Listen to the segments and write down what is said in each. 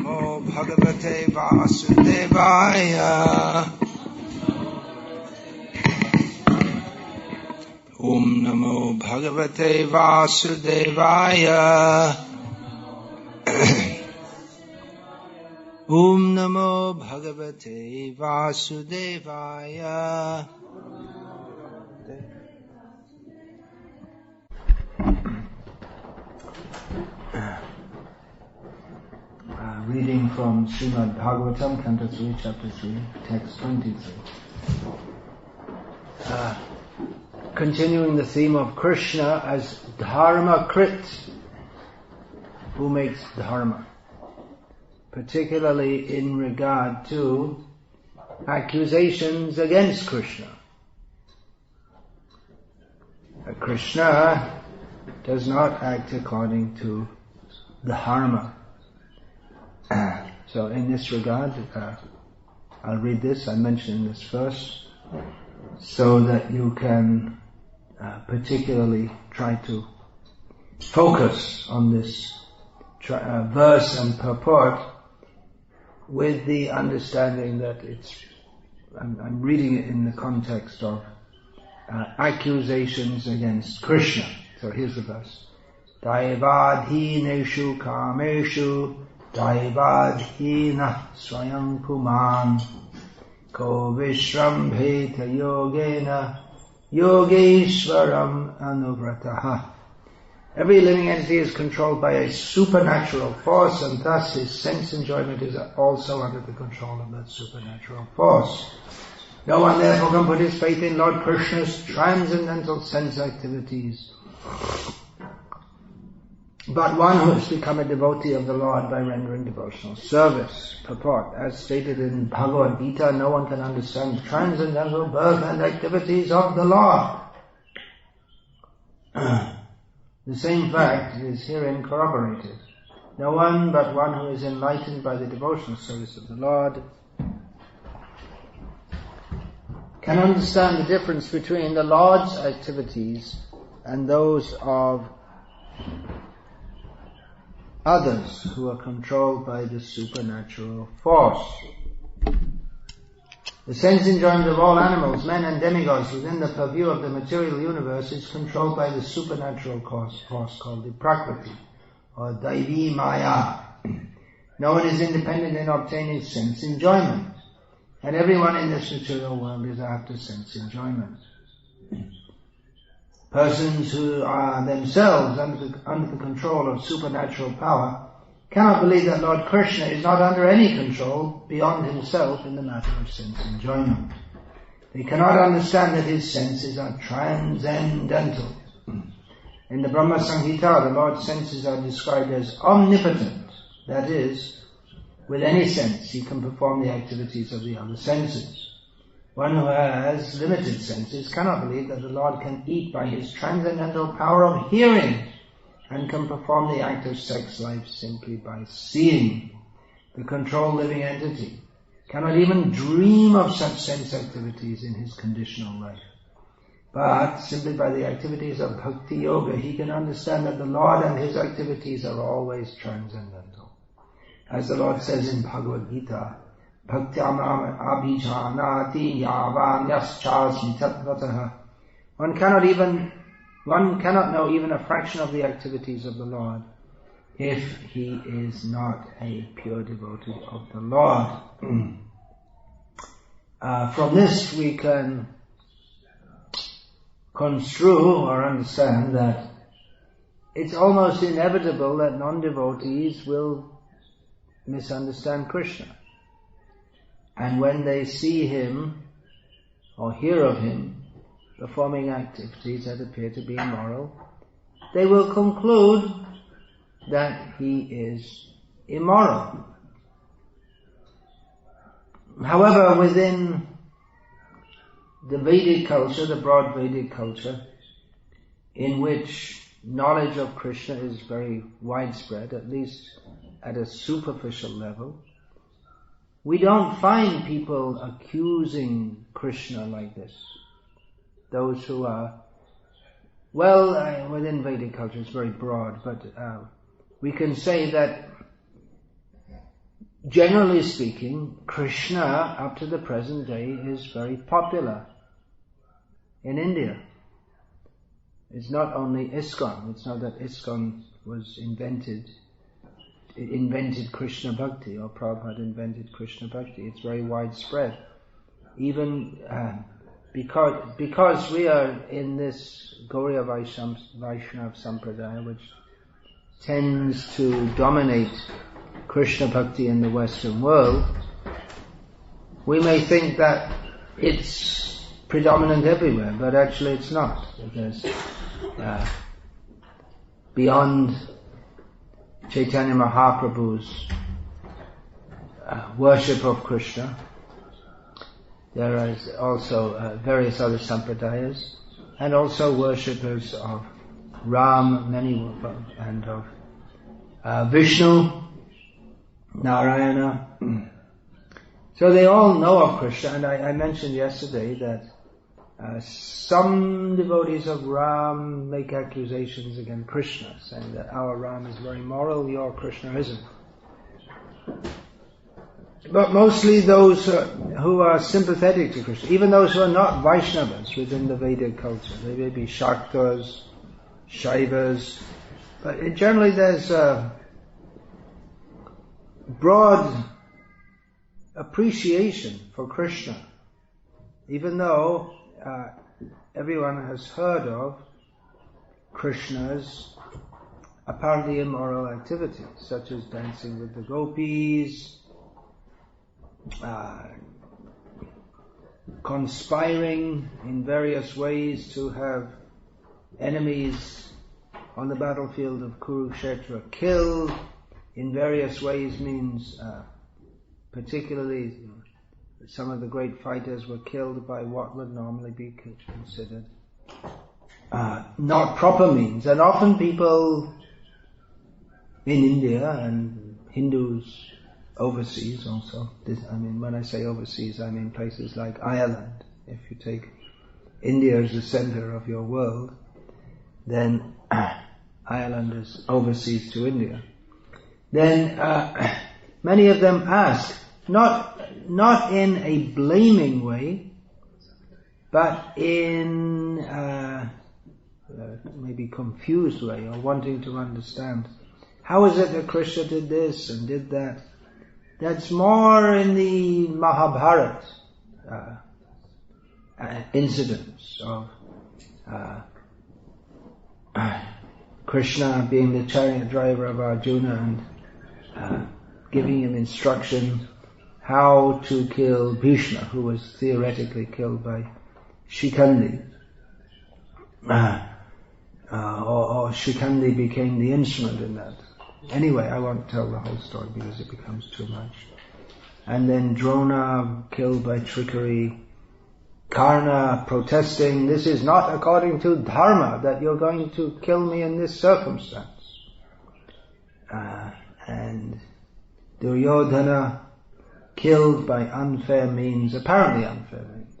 Namo Bhagavate Vasudevaya. Om Namo Bhagavate Vasudevaya. Om Namo Bhagavate Vasudevaya. Reading from Srimad Bhagavatam, Canto 3, Chapter 3, Text 23. Continuing the theme of Krishna as Dharmakrt, who makes dharma, particularly in regard to accusations against Krishna. Krishna does not act according to dharma. So in this regard, I'll read this, I mentioned this verse, so that you can particularly try to focus on this verse and purport with the understanding that I'm reading it in the context of accusations against Krishna. So here's the verse. Daivadhineshu kameshu Daivadhina swayam puman ko vishrambheta yogena yogeshwaram anuvrataha. Every living entity is controlled by a supernatural force, and thus his sense enjoyment is also under the control of that supernatural force. No one therefore can put his faith in Lord Krishna's transcendental sense activities, but one who has become a devotee of the Lord by rendering devotional service. Purport. As stated in Bhagavad Gita, no one can understand the transcendental birth and activities of the Lord. The same fact is herein corroborated. No one but one who is enlightened by the devotional service of the Lord can understand the difference between the Lord's activities and those of others who are controlled by the supernatural force. The sense enjoyment of all animals, men and demigods within the purview of the material universe is controlled by the supernatural force called the Prakriti, or Daivi Maya. No one is independent in obtaining sense enjoyment, and everyone in this material world is after sense enjoyment. Persons who are themselves under the control of supernatural power cannot believe that Lord Krishna is not under any control beyond himself in the matter of sense enjoyment. They cannot understand that his senses are transcendental. In the Brahma Samhita, the Lord's senses are described as omnipotent. That is, with any sense he can perform the activities of the other senses. One who has limited senses cannot believe that the Lord can eat by his transcendental power of hearing and can perform the act of sex life simply by seeing. The controlled living entity cannot even dream of such sense activities in his conditional life. But simply by the activities of Bhakti Yoga, he can understand that the Lord and his activities are always transcendental. As the Lord says in Bhagavad Gita, Bhaktyam abhijanati yavanyas-chasmi tatvataha. One cannot know even a fraction of the activities of the Lord if he is not a pure devotee of the Lord. From this we can construe or understand that it's almost inevitable that non-devotees will misunderstand Krishna. And when they see him or hear of him performing activities that appear to be immoral, they will conclude that he is immoral. However, within the Vedic culture, the broad Vedic culture, in which knowledge of Krishna is very widespread, at least at a superficial level, we don't find people accusing Krishna like this. Those who are, within Vedic culture it's very broad, but we can say that generally speaking, Krishna up to the present day is very popular in India. It's not only ISKCON. It's not that ISKCON was invented Krishna Bhakti, or Prabhupada invented Krishna Bhakti. It's very widespread. Even because we are in this Gauriya Vaishnava Sampradaya, which tends to dominate Krishna Bhakti in the Western world, we may think that it's predominant everywhere, but actually it's not. Because beyond Chaitanya Mahaprabhu's worship of Krishna, there is also various other sampradayas, and also worshippers of Ram, and of Vishnu, Narayana. So they all know of Krishna, and I mentioned yesterday that some devotees of Ram make accusations against Krishna, saying that our Ram is very moral, your Krishna isn't. But mostly those who are sympathetic to Krishna, even those who are not Vaishnavas within the Vedic culture. They may be Shaktas, Shaivas, but generally there's a broad appreciation for Krishna, even though everyone has heard of Krishna's apparently immoral activities, such as dancing with the gopis, conspiring in various ways to have enemies on the battlefield of Kurukshetra killed. In various ways means particularly some of the great fighters were killed by what would normally be considered not proper means. And often people in India and Hindus overseas also, when I say overseas, I mean places like Ireland. If you take India as the center of your world, then Ireland is overseas to India. Then many of them ask, not in a blaming way, but in maybe confused way, or wanting to understand, how is it that Krishna did this and did that? That's more in the Mahabharata incidents of Krishna being the chariot driver of Arjuna and giving him instruction how to kill Vishnu, who was theoretically killed by Shikandi. Or Shikandi became the instrument in that. Anyway, I won't tell the whole story because it becomes too much. And then Drona killed by trickery. Karna protesting, this is not according to dharma, that you're going to kill me in this circumstance. And Duryodhana killed by unfair means, apparently unfair means.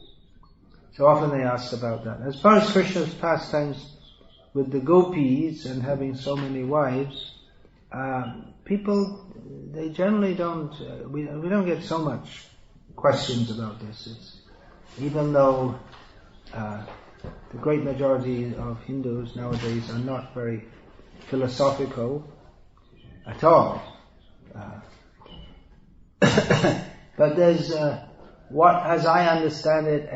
So often they ask about that. As far as Krishna's pastimes with the gopis and having so many wives, people, they generally don't, we don't get so much questions about this. Even though the great majority of Hindus nowadays are not very philosophical at all. But there's what, as I understand it,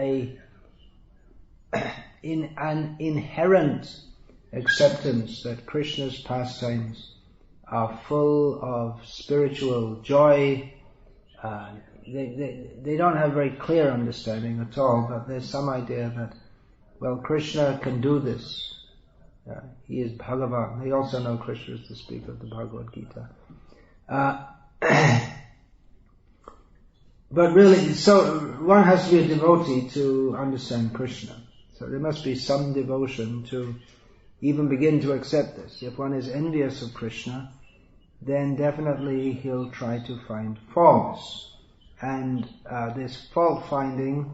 an inherent acceptance that Krishna's pastimes are full of spiritual joy. They don't have very clear understanding at all, but there's some idea that, well, Krishna can do this. He is Bhagavan. They also know Krishna is the speaker of the Bhagavad Gita. But really, so one has to be a devotee to understand Krishna. So there must be some devotion to even begin to accept this. If one is envious of Krishna, then definitely he'll try to find faults. And this fault finding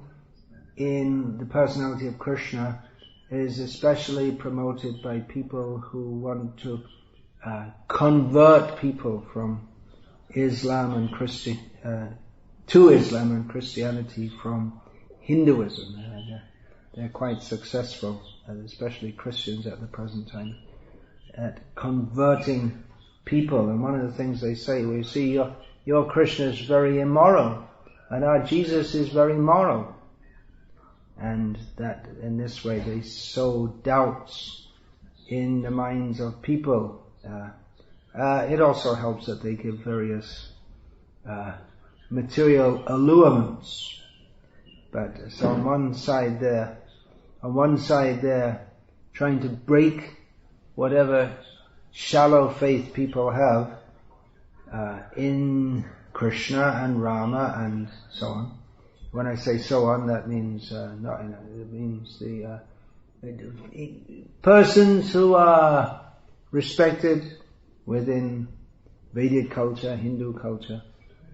in the personality of Krishna is especially promoted by people who want to convert people from Islam and to Islam and Christianity from Hinduism. They're quite successful, especially Christians at the present time, at converting people. And one of the things they say, we see your Krishna is very immoral, and our Jesus is very moral. And that in this way they sow doubts in the minds of people. It also helps that they give various material allurements. But so on one side they're trying to break whatever shallow faith people have in Krishna and Rama and so on. When I say so on, that means it means the persons who are respected within Vedic culture, Hindu culture,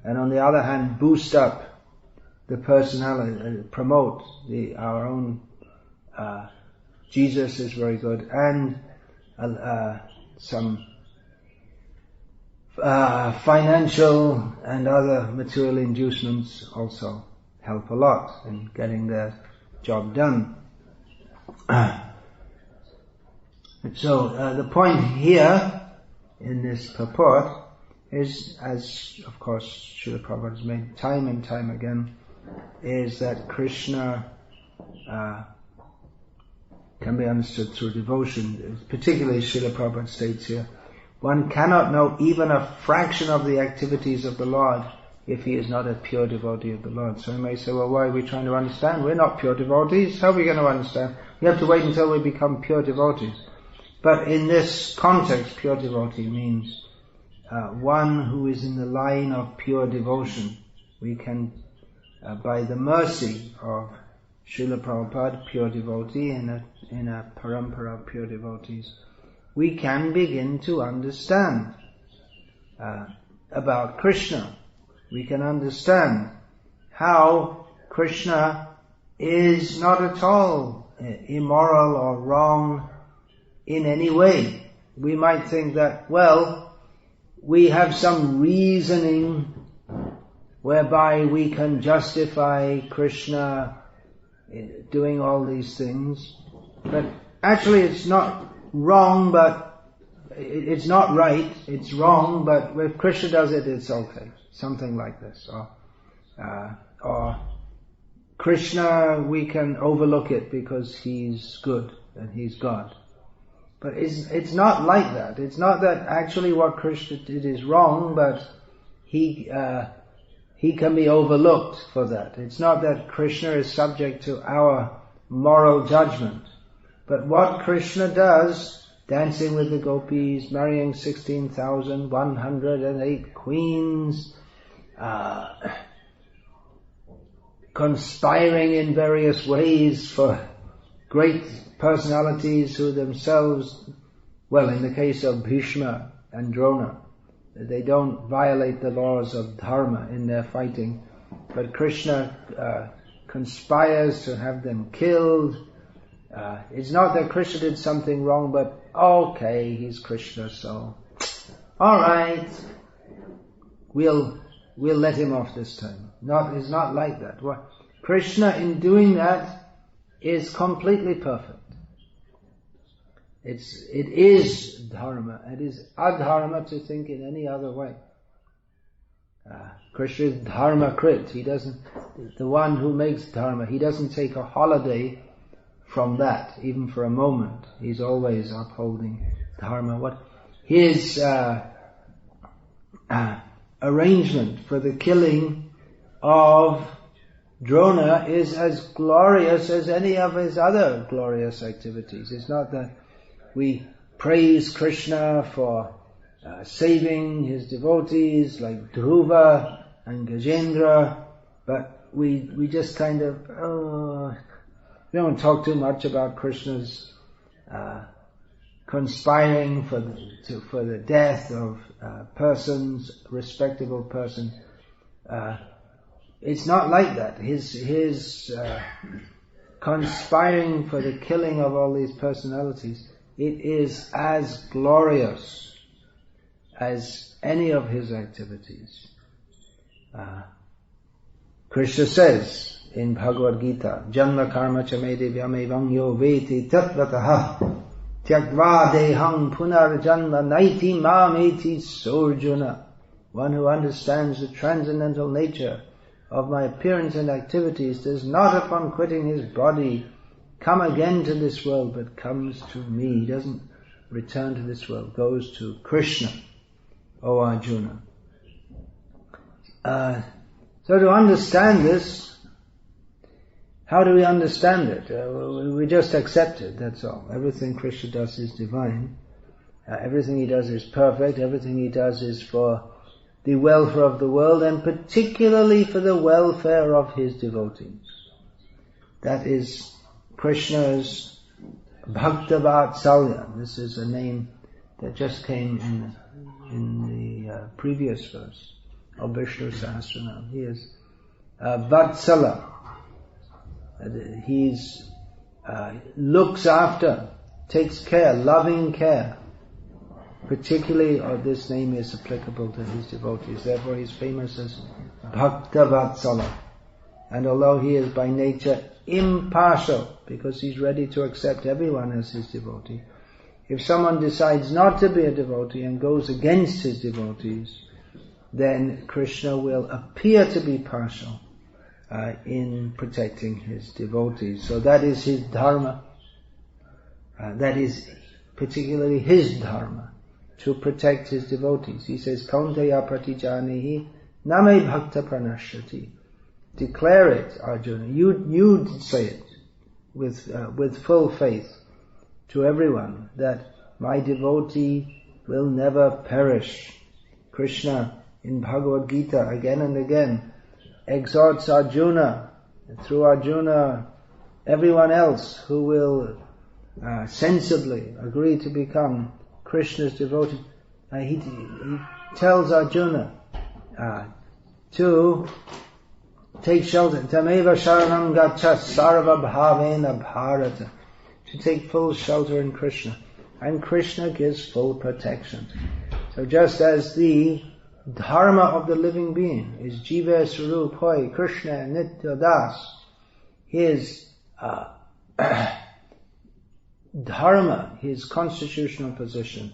and on the other hand boost up the personality, promote our own Jesus is very good, and some financial and other material inducements also help a lot in getting their job done. So the point here in this purport is, as of course Srila Prabhupada has made time and time again, is that Krishna can be understood through devotion. Particularly Srila Prabhupada states here, one cannot know even a fraction of the activities of the Lord if he is not a pure devotee of the Lord. So you may say, well, why are we trying to understand? We're not pure devotees. How are we going to understand? We have to wait until we become pure devotees. But in this context, pure devotee means one who is in the line of pure devotion. We can, by the mercy of Srila Prabhupada, pure devotee, in a parampara of pure devotees, we can begin to understand about Krishna. We can understand how Krishna is not at all immoral or wrong in any way. We might think that, well, we have some reasoning whereby we can justify Krishna doing all these things, but actually it's not wrong, but it's not right, it's wrong, but if Krishna does it, it's okay. Something like this. Or Krishna, we can overlook it because he's good and he's God. But it's not like that. It's not that actually what Krishna did is wrong, but he can be overlooked for that. It's not that Krishna is subject to our moral judgment. But what Krishna does, dancing with the gopis, marrying 16,108 queens, conspiring in various ways for great personalities who themselves, well, in the case of Bhishma and Drona, they don't violate the laws of dharma in their fighting, but Krishna conspires to have them killed. It's not that Krishna did something wrong, but okay, he's Krishna, so alright, we'll let him off this time. It's not like that. Krishna, in doing that, is completely perfect. It is dharma. It is adharma to think in any other way. Krishna is Dharmakrt. He doesn't, the one who makes dharma, he doesn't take a holiday from that, even for a moment. He's always upholding dharma. What his arrangement for the killing of Drona is as glorious as any of his other glorious activities. It's not that we praise Krishna for saving his devotees like Dhruva and Gajendra, but we just kind of we don't talk too much about Krishna's conspiring for the death of persons, respectable persons. It's not like that. His conspiring for the killing of all these personalities, it is as glorious as any of his activities. Krishna says in Bhagavad Gita, Janma karma chame devyam evam yo veti tatvataha tyagva deham punar janma naiti mameti sorjuna. One who understands the transcendental nature of my appearance and activities does not, upon quitting his body, come again to this world, but comes to me. He doesn't return to this world, goes to Krishna, O Arjuna. So to understand this, how do we understand it? We just accept it, that's all. Everything Krishna does is divine. Everything he does is perfect. Everything he does is for the welfare of the world, and particularly for the welfare of his devotees. That is Krishna's Bhakta Vatsalya. This is a name that just came in the previous verse of Vishnu Sahasranama. He is Vatsala. He's looks after, takes care, loving care. Particularly, this name is applicable to his devotees. Therefore, he's famous as Bhakta Vatsala. And although he is by nature impartial, because he's ready to accept everyone as his devotee, if someone decides not to be a devotee and goes against his devotees, then Krishna will appear to be partial in protecting his devotees. So that is his dharma. That is particularly his dharma, to protect his devotees. He says, Kaunteya pratijanehi name bhakta pranashyati. Declare it, Arjuna. You say it with full faith to everyone that my devotee will never perish. Krishna in Bhagavad Gita again and again exhorts Arjuna, through Arjuna, everyone else who will sensibly agree to become Krishna's devotee. He tells Arjuna to take shelter. Tameva sharanam gaccha sarva bhavena bharata. To take full shelter in Krishna. And Krishna gives full protection. So just as the dharma of the living being is jiva swarup hoy Krishna nitya das, his dharma, his constitutional position,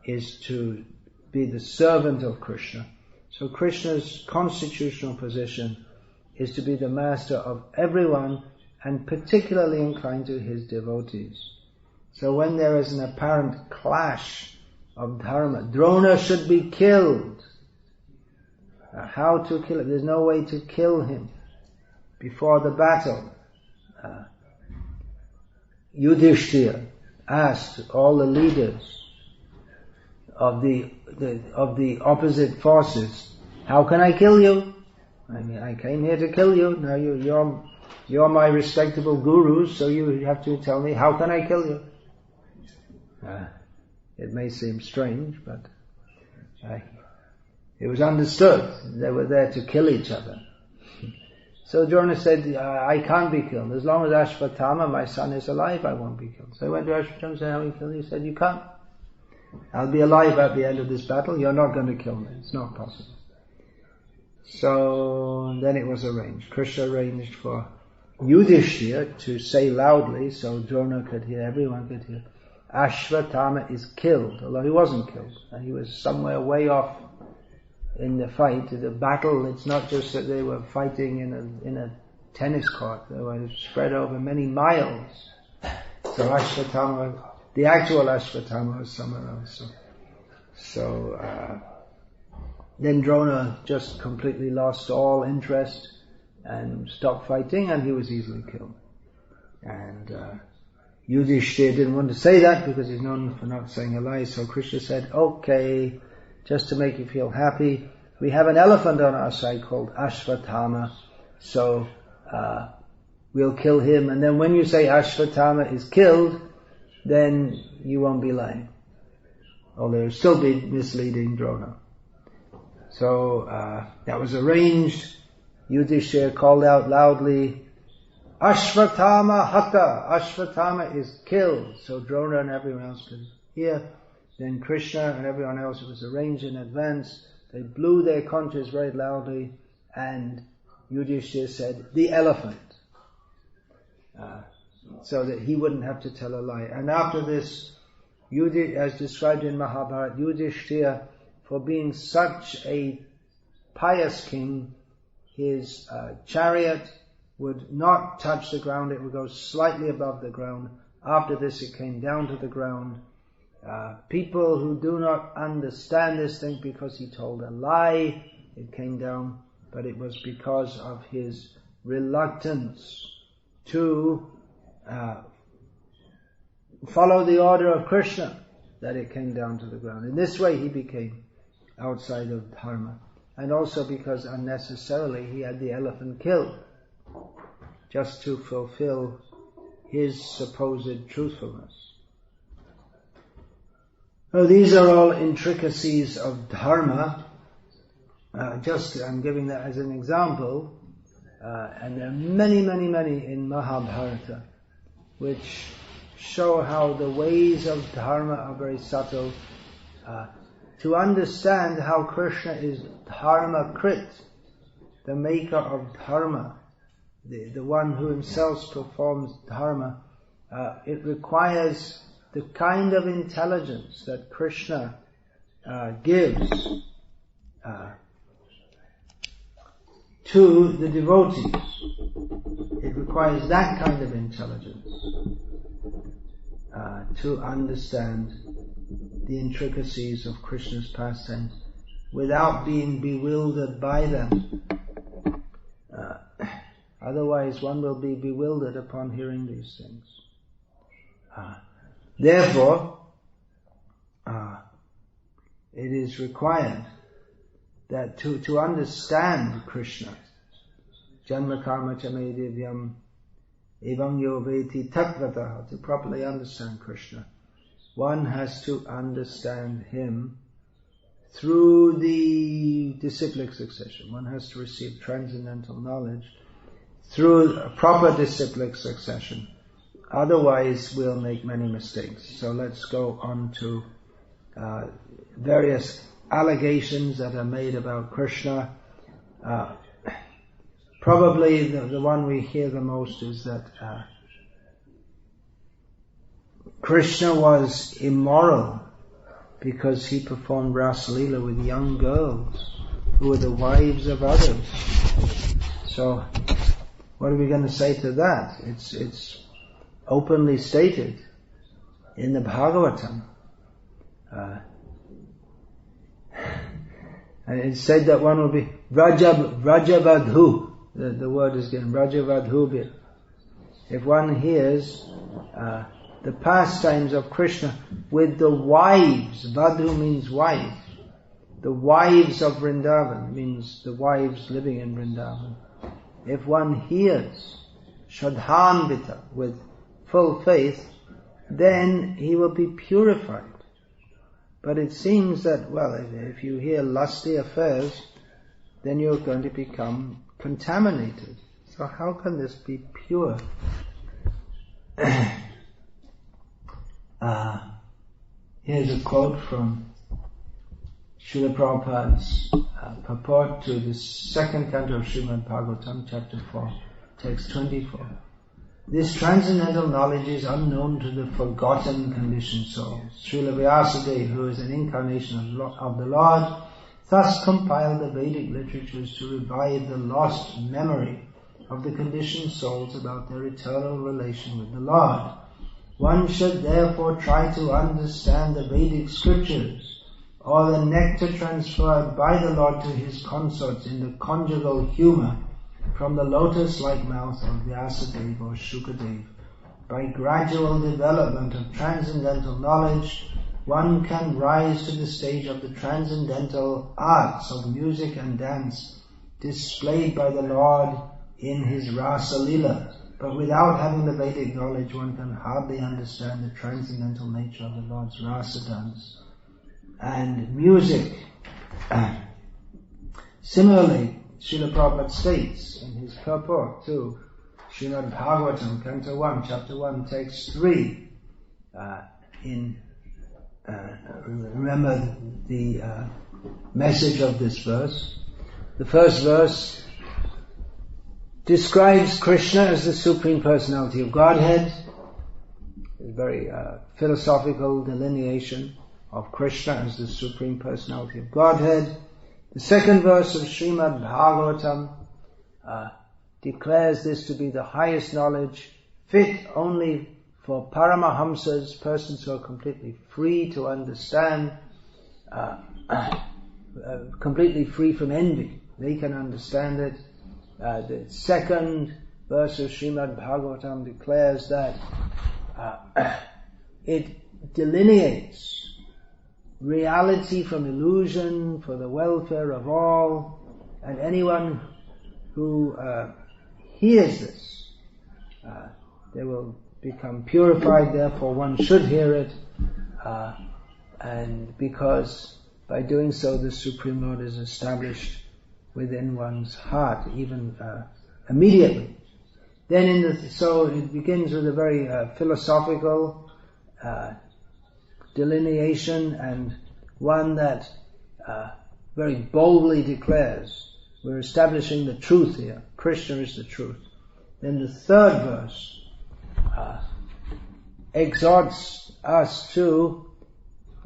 is to be the servant of Krishna. So Krishna's constitutional position is to be the master of everyone, and particularly inclined to his devotees. So when there is an apparent clash of dharma, Drona should be killed. How to kill him? There's no way to kill him before the battle. Yudhishthira asked all the leaders of the opposite forces, how can I kill you? I mean, I came here to kill you. Now you're my respectable gurus, so you have to tell me, how can I kill you? It may seem strange, but it was understood. They were there to kill each other. So Drona said, I can't be killed. As long as Ashvatthama, my son, is alive, I won't be killed. So he went to Ashvatthama and said, how will you kill me? He said, you can't. I'll be alive at the end of this battle. You're not going to kill me. It's not possible. So then it was arranged. Krishna arranged for Yudhishthira to say loudly, so Drona could hear, everyone could hear, Ashvatthama is killed, although he wasn't killed. And he was somewhere way off in the fight, the battle. It's not just that they were fighting in a tennis court. They were spread over many miles. So Ashvatthama, the actual Ashvatthama, was somewhere else. So then Drona just completely lost all interest and stopped fighting, and he was easily killed. And Yudhishthira didn't want to say that because he's known for not saying a lie. So Krishna said, okay, just to make you feel happy, we have an elephant on our side called Ashvatthama, so we'll kill him, and then when you say Ashvatthama is killed, then you won't be lying. Although you'll still be misleading Drona. So that was arranged. Yudhishthira called out loudly, Ashvatthama hata, Ashvatthama is killed. So Drona and everyone else could hear. Then Krishna and everyone else, it was arranged in advance, they blew their conches very loudly, and Yudhishthira said, "The elephant," so that he wouldn't have to tell a lie. And after this, as described in Mahabharata, Yudhishthira, for being such a pious king, his chariot would not touch the ground, it would go slightly above the ground. After this it came down to the ground. People who do not understand this think because he told a lie, it came down, but it was because of his reluctance to follow the order of Krishna that it came down to the ground. In this way he became outside of dharma. And also because unnecessarily he had the elephant killed, just to fulfill his supposed truthfulness. So these are all intricacies of dharma. I'm giving that as an example, and there are many, many, many in Mahabharata, which show how the ways of dharma are very subtle. To understand how Krishna is Dharmakrt, the maker of dharma, the one who himself performs dharma, it requires the kind of intelligence that Krishna gives to the devotees. It requires that kind of intelligence to understand the intricacies of Krishna's pastimes without being bewildered by them. Otherwise one will be bewildered upon hearing these things. Therefore, it is required that to understand Krishna, Janma Karma Chame Divyam Evam Yo Veti Tattvataha, to properly understand Krishna, one has to understand him through the disciplic succession. One has to receive transcendental knowledge through a proper disciplic succession. Otherwise we'll make many mistakes. So let's go on to various allegations that are made about Krishna. Probably the one we hear the most is that Krishna was immoral because he performed Rasa Leela with young girls who were the wives of others. So what are we going to say to that? It's openly stated in the Bhagavatam. And it's said that one will be Vrajavadhu. The word is given, Vrajavadhu. If one hears the pastimes of Krishna with the wives, Vadhu means wife, the wives of Vrindavan means the wives living in Vrindavan. If one hears Shraddhanvita with full faith, then he will be purified. But it seems that, if you hear lusty affairs, then you're going to become contaminated. So how can this be pure? Here's a quote from Srila Prabhupada's purport to the second canto of Srimad Bhagavatam, chapter 4, text 24. This transcendental knowledge is unknown to the forgotten conditioned souls. Srila Vyasa, who is an incarnation of the Lord, thus compiled the Vedic literatures to revive the lost memory of the conditioned souls about their eternal relation with the Lord. One should therefore try to understand the Vedic scriptures, or the nectar transferred by the Lord to his consorts in the conjugal humor from the lotus-like mouth of Vyasadeva or Shukadeva. By gradual development of transcendental knowledge, one can rise to the stage of the transcendental arts of music and dance displayed by the Lord in his Rasa Leela. But without having the Vedic knowledge, one can hardly understand the transcendental nature of the Lord's Rasa dance and music. Similarly, Srila Prabhupada states in his purport to Srimad Bhagavatam, Canto 1, Chapter 1, Text 3, in remember the message of this verse. The first verse describes Krishna as the Supreme Personality of Godhead. It's a very philosophical delineation of Krishna as the Supreme Personality of Godhead. The second verse of Srimad Bhagavatam declares this to be the highest knowledge, fit only for Paramahamsas, persons who are completely free to understand, completely free from envy. They can understand it. The second verse of Srimad Bhagavatam declares that it delineates reality from illusion for the welfare of all, and anyone who hears this, they will become purified. Therefore one should hear it, and because by doing so the Supreme Lord is established within one's heart, even immediately. Then so it begins with a very philosophical delineation, and one that very boldly declares, we're establishing the truth here. Krishna is the truth. Then the third verse exhorts us to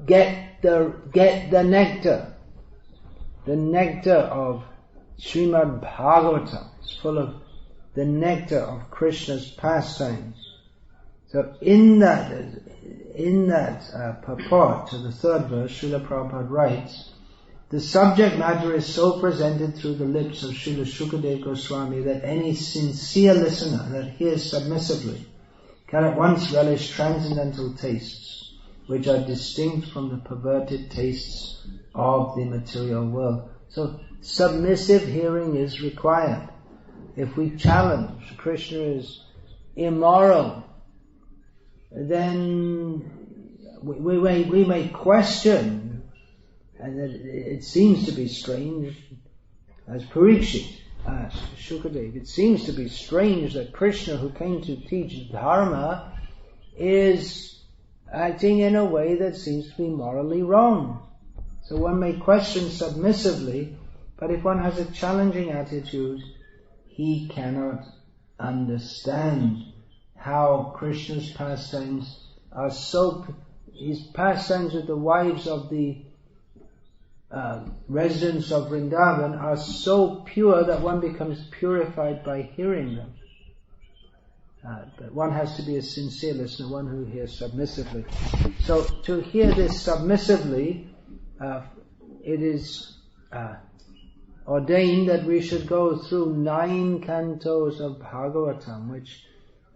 get the nectar. The nectar of Srimad Bhagavatam is full of the nectar of Krishna's pastimes. So in that purport to the third verse, Srila Prabhupada writes, the subject matter is so presented through the lips of Srila Shukadeva Goswami that any sincere listener that hears submissively can at once relish transcendental tastes, which are distinct from the perverted tastes of the material world. So submissive hearing is required. If we challenge Krishna is immoral, then we may question, and it seems to be strange, as Parikshit asked Shukadeva, it seems to be strange that Krishna, who came to teach Dharma, is acting in a way that seems to be morally wrong. So one may question submissively, but if one has a challenging attitude, he cannot understand how Krishna's pastimes are so, his pastimes with the wives of the residents of Vrindavan are so pure that one becomes purified by hearing them. But one has to be a sincere listener, one who hears submissively. So to hear this submissively, it is ordained that we should go through 9 cantos of Bhagavatam, which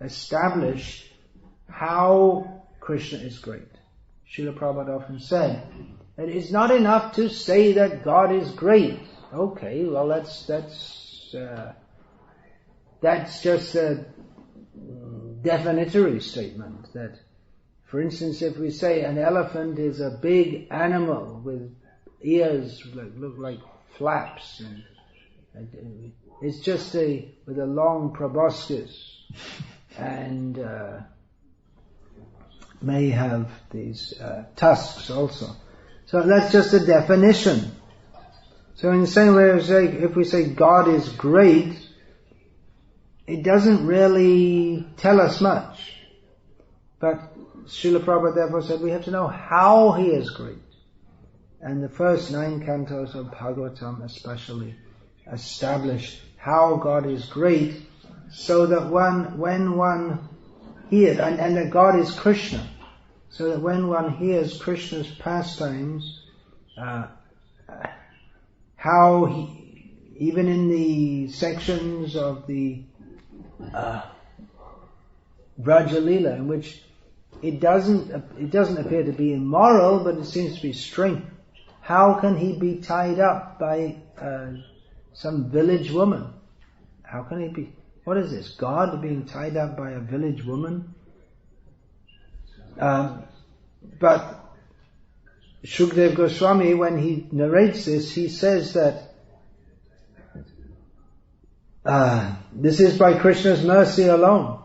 establish how Krishna is great. Srila Prabhupada often said that it's not enough to say that God is great. Okay, well that's just a definitory statement. That, for instance, if we say an elephant is a big animal with ears that look like flaps, and it's just with a long proboscis, and may have these tusks also. So that's just a definition. So in the same way, if we say God is great, it doesn't really tell us much. But Srila Prabhupada therefore said we have to know how He is great. And the first 9 cantos of Bhagavatam especially establish how God is great, so that when one hears, and that God is Krishna, so that when one hears Krishna's pastimes, how he, even in the sections of the Braja Leela, in which it doesn't appear to be immoral, but it seems to be strange. How can he be tied up by some village woman? How can he be? What is this? God being tied up by a village woman? But Shukadeva Goswami, when he narrates this, he says that this is by Krishna's mercy alone.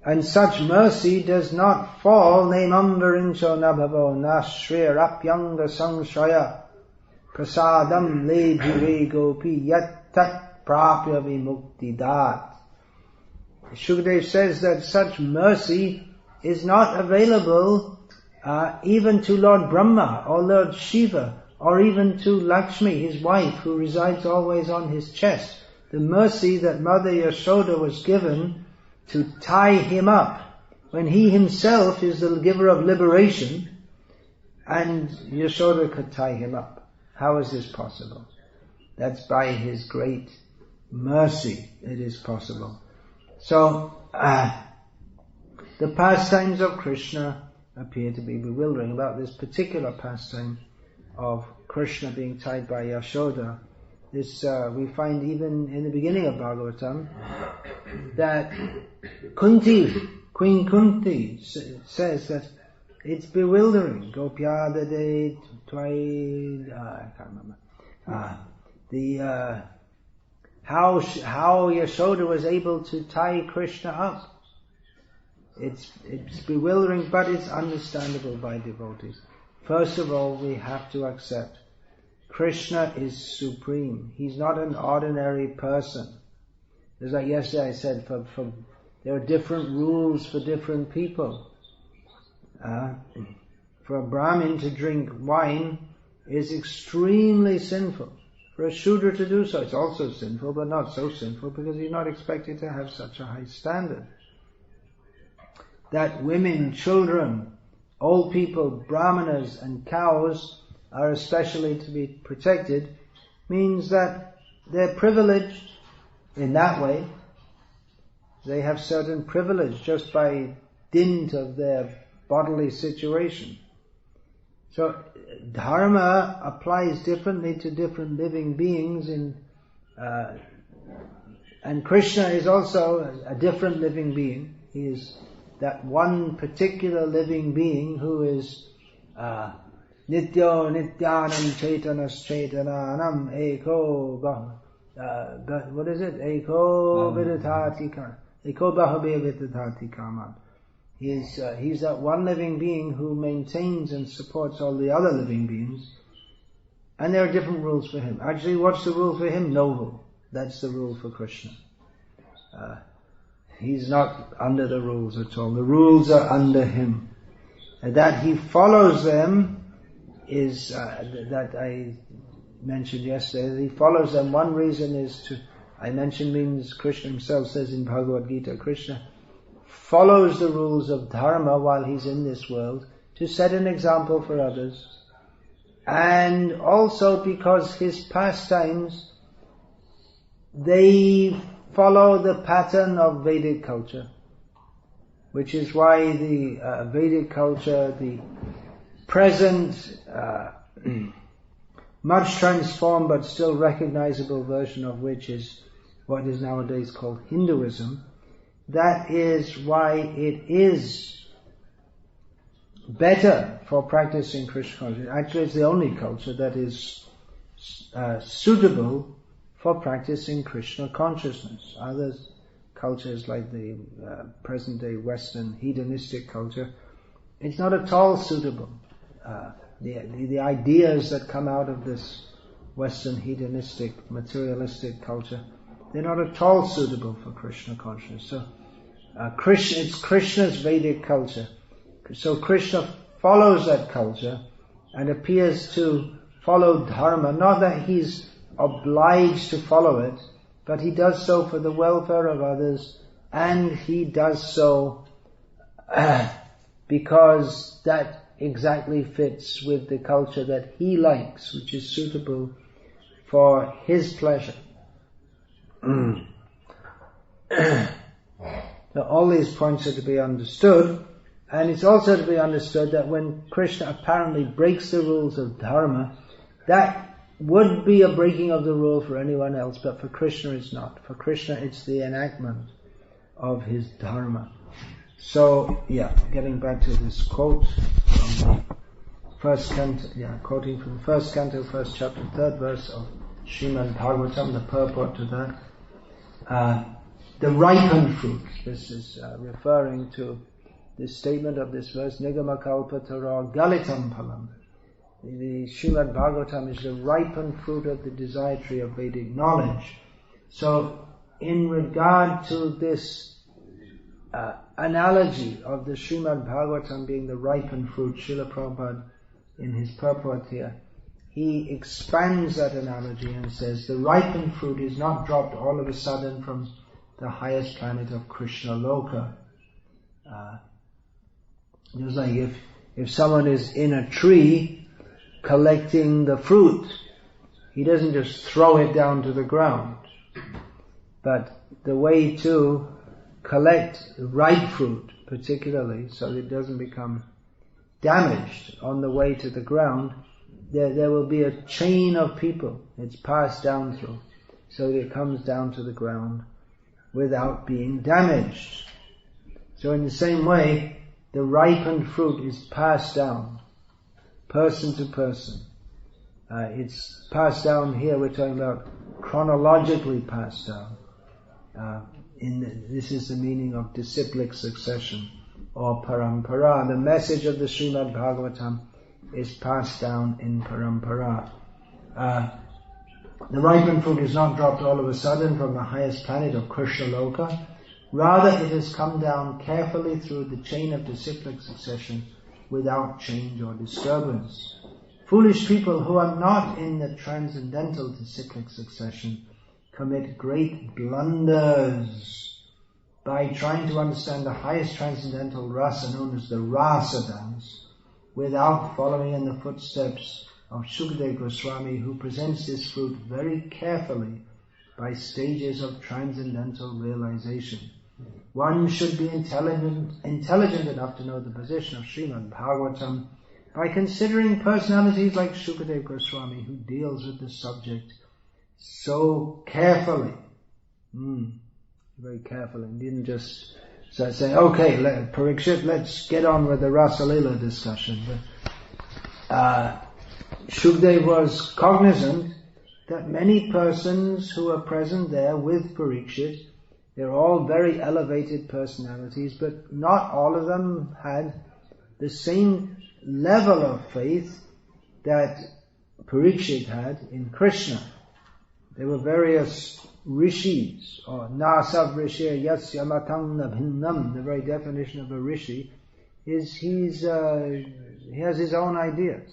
And such mercy does not fall nemamvarincho nabhavo nashrirapyanga sangshraya prasadam lebhire gopi yat tat prapya vimuktidat. Shukdev says that such mercy is not available even to Lord Brahma or Lord Shiva or even to Lakshmi, his wife, who resides always on his chest. The mercy that Mother Yashoda was given to tie him up when he himself is the giver of liberation and Yashoda could tie him up. How is this possible? That's by his great mercy it is possible. So, the pastimes of Krishna appear to be bewildering. About this particular pastime of Krishna being tied by Yashoda, this we find even in the beginning of Bhagavatam, that Queen Kunti says that it's bewildering. Gopyadade Twai, I can't remember. How Yashoda was able to tie Krishna up. It's bewildering, but it's understandable by devotees. First of all, we have to accept Krishna is supreme. He's not an ordinary person. Just like yesterday I said, there are different rules for different people. For a Brahmin to drink wine is extremely sinful. For a Shudra to do so, it's also sinful, but not so sinful because he's not expected to have such a high standard. That women, children, old people, brahmanas and cows are especially to be protected means that they're privileged in that way. They have certain privilege just by dint of their bodily situation. So dharma applies differently to different living beings and Krishna is also a different living being. He is that one particular living being who is Nityo Nityanam Chaitanas Chaitananam Eko what is it? Eko Vidadhati Kama. Eko Bahabhe Vidadhati Kama. He's that one living being who maintains and supports all the other living beings. And there are different rules for him. Actually, what's the rule for him? No rule. That's the rule for Krishna. He's not under the rules at all. The rules are under him. And that he follows them is, that I mentioned yesterday, he follows them. One reason is I mentioned means Krishna himself says in Bhagavad Gita, Krishna follows the rules of dharma while he's in this world to set an example for others. And also because his pastimes, they follow the pattern of Vedic culture, which is why the Vedic culture, the present, much transformed but still recognizable version of which is what is nowadays called Hinduism. That is why it is better for practicing Krishna consciousness. Actually, it's the only culture that is suitable for practicing Krishna consciousness. Other cultures like the present-day Western hedonistic culture, it's not at all suitable. The ideas that come out of this Western hedonistic, materialistic culture, they're not at all suitable for Krishna consciousness. So, it's Krishna's Vedic culture. So Krishna follows that culture and appears to follow dharma. Not that he's obliged to follow it, but he does so for the welfare of others, and he does so because that exactly fits with the culture that he likes, which is suitable for his pleasure. So all these points are to be understood, and it's also to be understood that when Krishna apparently breaks the rules of dharma, that would be a breaking of the rule for anyone else, but for Krishna it's not. For Krishna it's the enactment of his dharma. So, getting back to this quote from the first canto, quoting from the first canto, first chapter, third verse of Srimad Bhagavatam, the purport to that. the ripened fruit. This is referring to this statement of this verse, Nigamakalpatara Galitam Palam. The Srimad Bhagavatam is the ripened fruit of the desire tree of Vedic knowledge. So, in regard to this analogy of the Srimad Bhagavatam being the ripened fruit, Srila Prabhupada, in his purport here, he expands that analogy and says the ripened fruit is not dropped all of a sudden from the highest planet of Krishna Loka. Just like if someone is in a tree collecting the fruit, he doesn't just throw it down to the ground. But the way to collect ripe fruit, particularly, so that it doesn't become damaged on the way to the ground, there will be a chain of people it's passed down through, so that it comes down to the ground without being damaged. So in the same way, the ripened fruit is passed down, person to person. It's passed down here, we're talking about chronologically passed down. This is the meaning of disciplic succession, or parampara. The message of the Srimad Bhagavatam is passed down in parampara. The ripened fruit is not dropped all of a sudden from the highest planet of Krishna Loka. Rather, it has come down carefully through the chain of disciplic succession without change or disturbance. Foolish people who are not in the transcendental disciplic succession commit great blunders by trying to understand the highest transcendental rasa known as the rasa dance without following in the footsteps of Shukadeva Goswami, who presents this fruit very carefully by stages of transcendental realization. One should be intelligent enough to know the position of Srimad Bhagavatam by considering personalities like Shukadeva Goswami, who deals with the subject so carefully. Very carefully. And didn't just say, okay, Parikshit, let's get on with the Rasalila discussion. But Shukadeva was cognizant that many persons who are present there with Parikshit, they're all very elevated personalities, but not all of them had the same level of faith that Parikshit had in Krishna. There were various rishis, or nasav rishi yasya matang nabhinnam. The very definition of a rishi is he has his own ideas,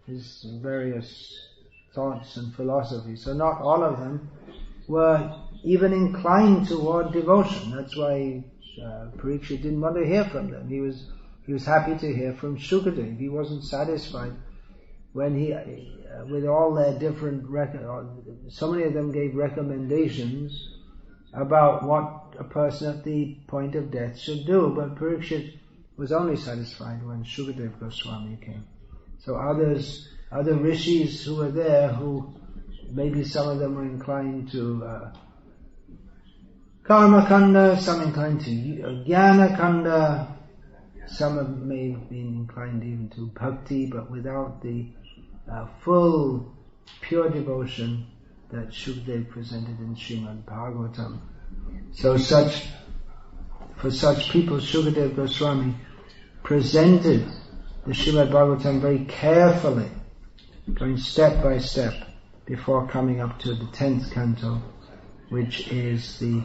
his various thoughts and philosophies. So not all of them were even inclined toward devotion. That's why Parikshit didn't want to hear from them. He was happy to hear from Shukadeva. He wasn't satisfied when with all their different so many of them gave recommendations about what a person at the point of death should do, but Parikshit was only satisfied when Shukadeva Goswami came. So other rishis who were there, who maybe some of them were inclined to Karma Kanda, some inclined to Jnana Kanda, some may have been inclined even to Bhakti, but without the full, pure devotion that Shukadeva presented in Srimad Bhagavatam. So for such people, Shukadeva Goswami presented the Srimad Bhagavatam very carefully, going step by step, before coming up to the 10th canto, which is the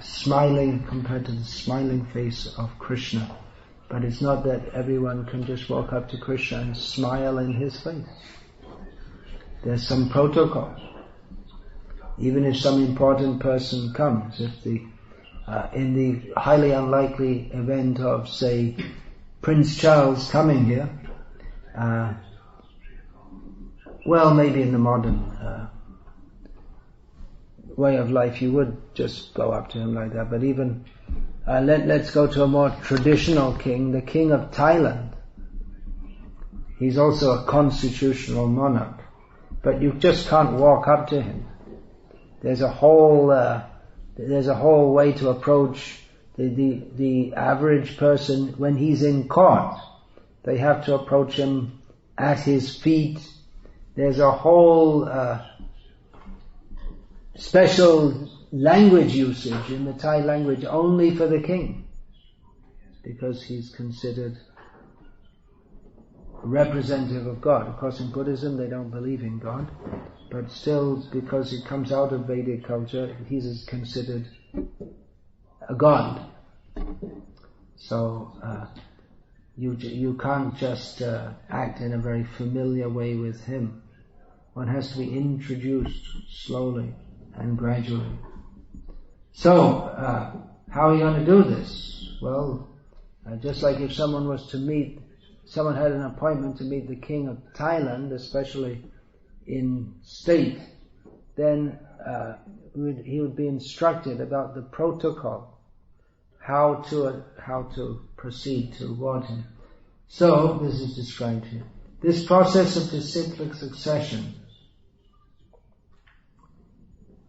smiling, compared to the smiling face of Krishna. But it's not that everyone can just walk up to Krishna and smile in his face. There's some protocol. Even if some important person comes, if in the highly unlikely event of, say, Prince Charles coming here, well, maybe in the modern way of life you would just go up to him like that, but even let's go to a more traditional king, the king of Thailand. He's also a constitutional monarch, but you just can't walk up to him. There's a whole way to approach the average person when he's in court. They have to approach him at his feet. There's a whole special language usage in the Thai language only for the king, because he's considered representative of God. Of course, in Buddhism they don't believe in God, but still, because he comes out of Vedic culture, he's considered a god. So you can't just act in a very familiar way with him. One has to be introduced slowly and gradually. So, how are you going to do this? Well, just like if someone had an appointment to meet the king of Thailand, especially in state, then he would be instructed about the protocol, how to proceed toward him. So, this is described here. This process of disciplic succession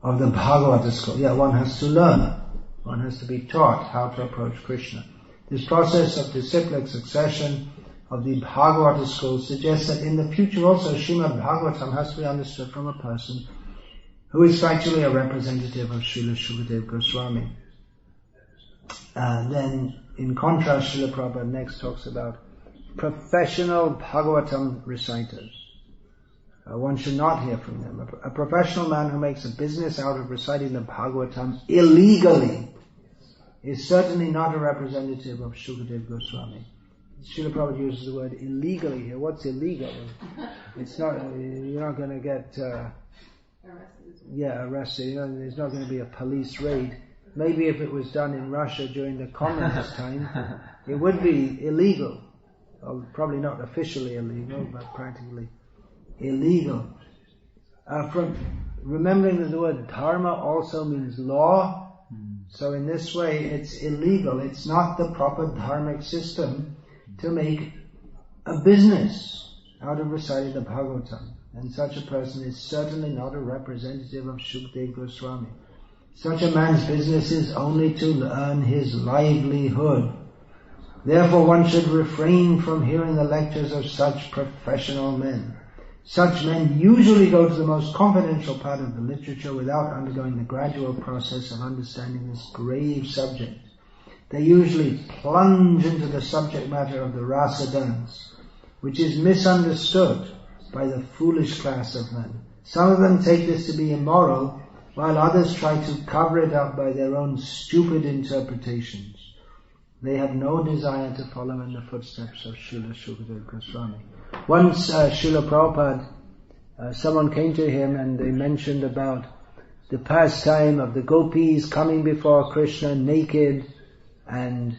of the Bhagavata school, one has to learn, one has to be taught how to approach Krishna. This process of disciplic succession of the Bhagavata school suggests that in the future also Srimad Bhagavatam has to be understood from a person who is factually a representative of Srila Shukadeva Goswami. Then, in contrast, Srila Prabhupada next talks about professional Bhagavatam reciters. One should not hear from them. A professional man who makes a business out of reciting the Bhagavatam illegally is certainly not a representative of Shukadeva Goswami. Srila Prabhupada uses the word illegally here. What's illegal? It's not, you're not going to get arrested. There's not going to be a police raid. Maybe if it was done in Russia during the communist time, it would be illegal. Well, probably not officially illegal, but practically illegal. From remembering that the word dharma also means law, so in this way it's illegal. It's not the proper dharmic system to make a business out of reciting the Bhagavatam. And such a person is certainly not a representative of Shukadeva Goswami. Such a man's business is only to earn his livelihood. Therefore one should refrain from hearing the lectures of such professional men. Such men usually go to the most confidential part of the literature without undergoing the gradual process of understanding this grave subject. They usually plunge into the subject matter of the rasa dance, which is misunderstood by the foolish class of men. Some of them take this to be immoral, while others try to cover it up by their own stupid interpretations. They have no desire to follow in the footsteps of Srila Shukadeva Goswami. Once Srila Prabhupada, someone came to him and they mentioned about the pastime of the gopis coming before Krishna naked, and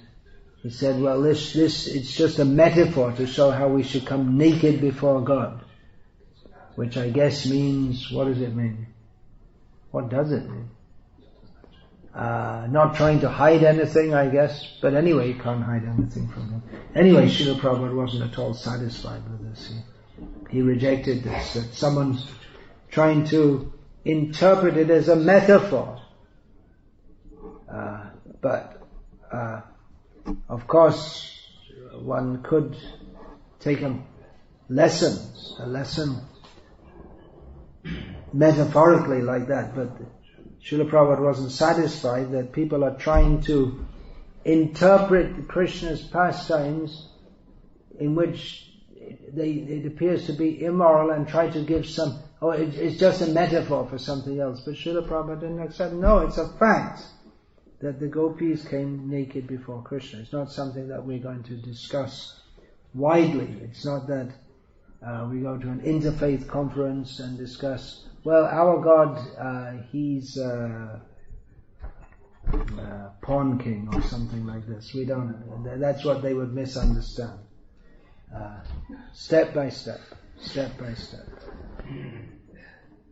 he said, well, this it's just a metaphor to show how we should come naked before God. Which I guess means, what does it mean? What does it mean? Not trying to hide anything, I guess, but anyway, you can't hide anything from him. Anyway, Srila Prabhupada wasn't at all satisfied with this. He rejected this, that someone's trying to interpret it as a metaphor. But of course, one could take a lesson metaphorically like that, but Srila Prabhupada wasn't satisfied that people are trying to interpret Krishna's pastimes in which it appears to be immoral and try to give it's just a metaphor for something else. But Srila Prabhupada didn't accept. No, it's a fact that the gopis came naked before Krishna. It's not something that we're going to discuss widely. It's not that we go to an interfaith conference and discuss, well, our God, he's pawn king or something like this. We don't, that's what they would misunderstand. Step by step.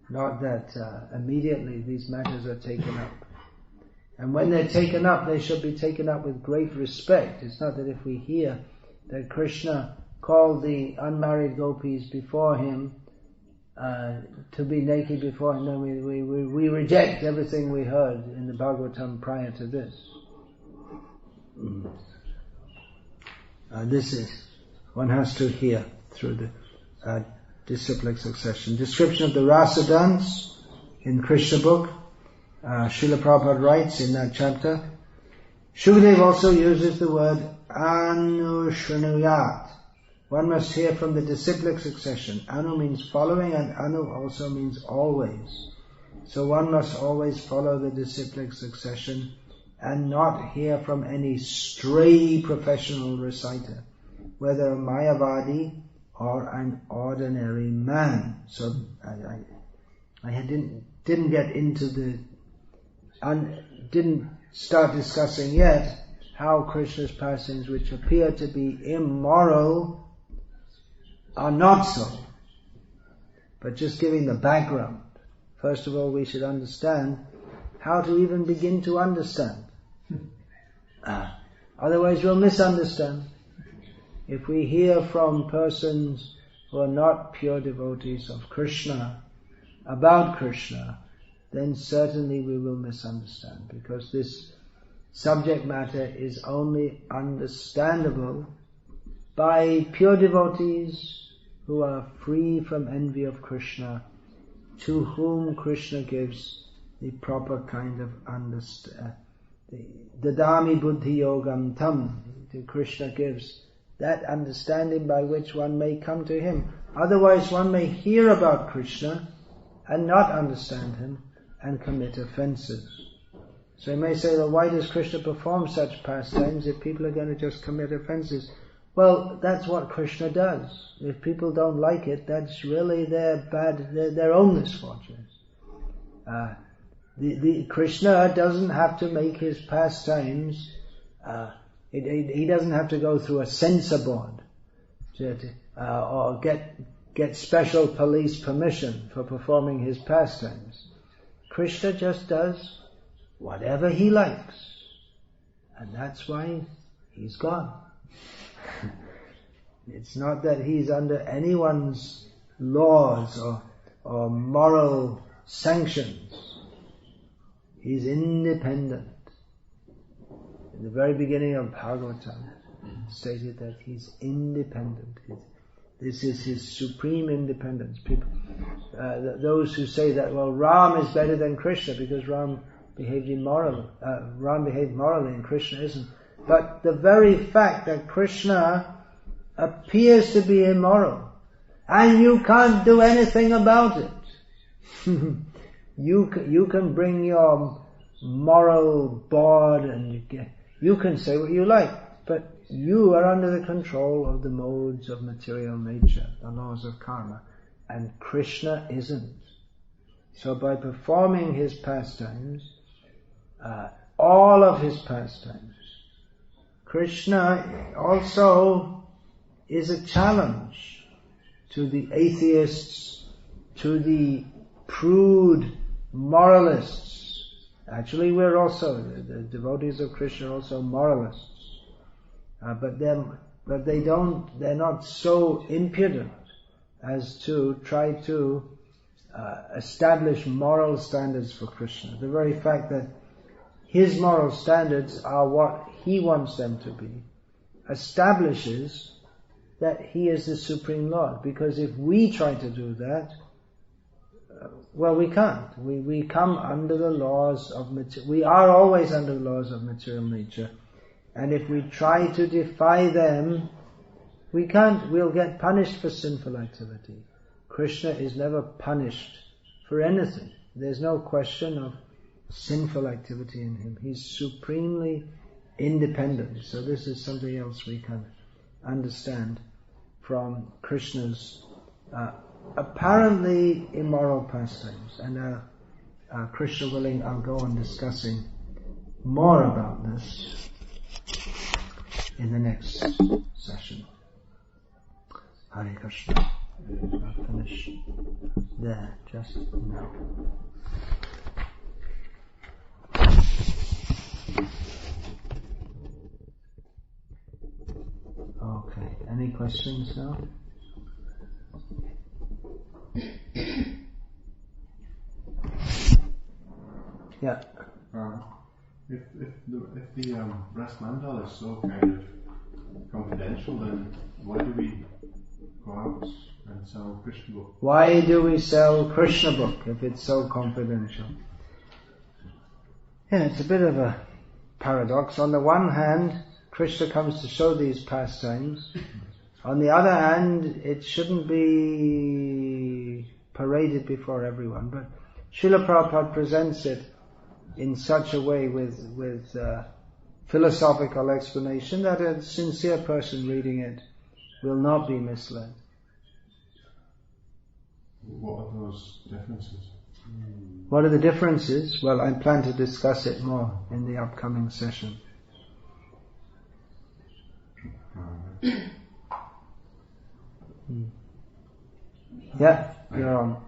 Not that immediately these matters are taken up. And when they're taken up, they should be taken up with great respect. It's not that if we hear that Krishna called the unmarried gopis before him to be naked before him, then we reject everything we heard in the Bhagavatam prior to this. This is, one has to hear through the disciplic succession. Description of the rasa dance in Krishna book. Srila Prabhupada writes in that chapter, Shukadeva also uses the word anushrunuyat. One must hear from the disciplic succession. Anu means following, and anu also means always. So one must always follow the disciplic succession and not hear from any stray professional reciter, whether a Mayavadi or an ordinary man. So I didn't get into didn't start discussing yet how Krishna's pastimes, which appear to be immoral, are not so. But just giving the background. First of all, we should understand how to even begin to understand. Otherwise we'll misunderstand. If we hear from persons who are not pure devotees of Krishna, about Krishna, then certainly we will misunderstand, because this subject matter is only understandable by pure devotees who are free from envy of Krishna, to whom Krishna gives the proper kind of understanding. Dadami buddhi yogam tam. Krishna gives that understanding by which one may come to him. Otherwise one may hear about Krishna and not understand him and commit offenses. So you may say, well, why does Krishna perform such pastimes if people are going to just commit offenses? Well, that's what Krishna does. If people don't like it, that's really their own misfortunes. Krishna doesn't have to make his pastimes, he doesn't have to go through a censor board or get special police permission for performing his pastimes. Krishna just does whatever he likes, and that's why he's God. It's not that he's under anyone's laws or moral sanctions. He's independent. In the very beginning of Bhagavatam, stated that he's independent. This is his supreme independence. People, those who say that, well, Ram is better than Krishna because Ram behaved morally and Krishna isn't. But the very fact that Krishna appears to be immoral, and you can't do anything about it. You can bring your moral board and you can say what you like, but you are under the control of the modes of material nature, the laws of karma, and Krishna isn't. So by performing his pastimes, all of his pastimes, Krishna also is a challenge to the atheists, to the prude moralists. Actually, we're also, the devotees of Krishna are also moralists. But they're not so impudent as to try to establish moral standards for Krishna. The very fact that his moral standards are what he wants them to be establishes that he is the Supreme Lord. Because if we try to do that, well, we can't. We come under the laws of we are always under the laws of material nature. And if we try to defy them, we can't. We'll get punished for sinful activity. Krishna is never punished for anything. There's no question of sinful activity in him. He's supremely independent. So this is something else we can understand from Krishna's apparently immoral pastimes. And Krishna willing, I'll go on discussing more about this in the next session. Hare Krishna. I'll finish there just now. Okay, any questions now? Yeah. If the brass mandala is so kind of confidential, then why do we go out and sell Krishna book? Why do we sell Krishna book if it's so confidential? Yeah, it's a bit of a paradox. On the one hand, Krishna comes to show these pastimes. On the other hand, it shouldn't be paraded before everyone. But Srila Prabhupada presents it in such a way with philosophical explanation that a sincere person reading it will not be misled. What are those differences? What are the differences? Well, I plan to discuss it more in the upcoming session. Yeah, you're on.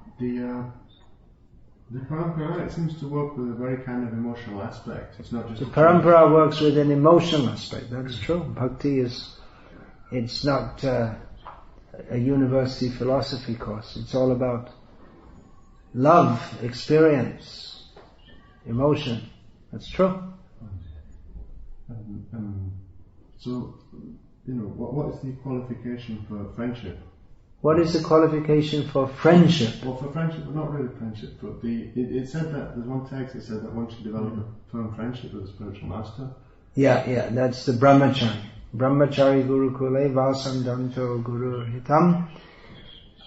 The parampara, it seems to work with a very kind of emotional aspect. It's not just... The parampara works with an emotional aspect, that's true. Bhakti it's not a university philosophy course. It's all about love, experience, emotion. That's true. So, what is the qualification for friendship? What is the qualification for friendship? Well, for friendship, but not really friendship, but it said that, there's one text that said that one should develop a firm friendship with a spiritual master. Yeah, that's the brahmachari. Brahmachari gurukule vasam danto guru hitam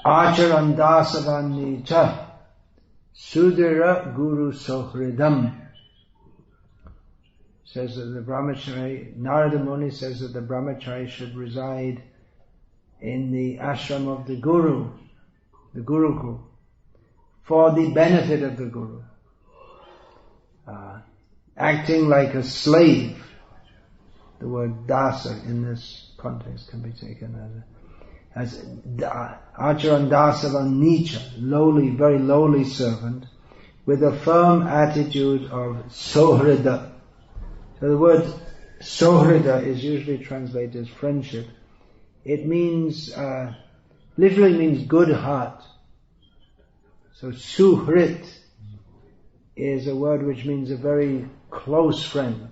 acharandasavani cha sudira guru sohridam. Says that the brahmachari, Narada Muni says that the brahmachari should reside in the ashram of the guru, the gurukul, for the benefit of the guru. Acting like a slave. The word dasa in this context can be taken as acharan dasavan nicha, lowly, very lowly servant, with a firm attitude of sohrida. So the word sohrida is usually translated as friendship. It means, literally means good heart. So suhrit is a word which means a very close friend.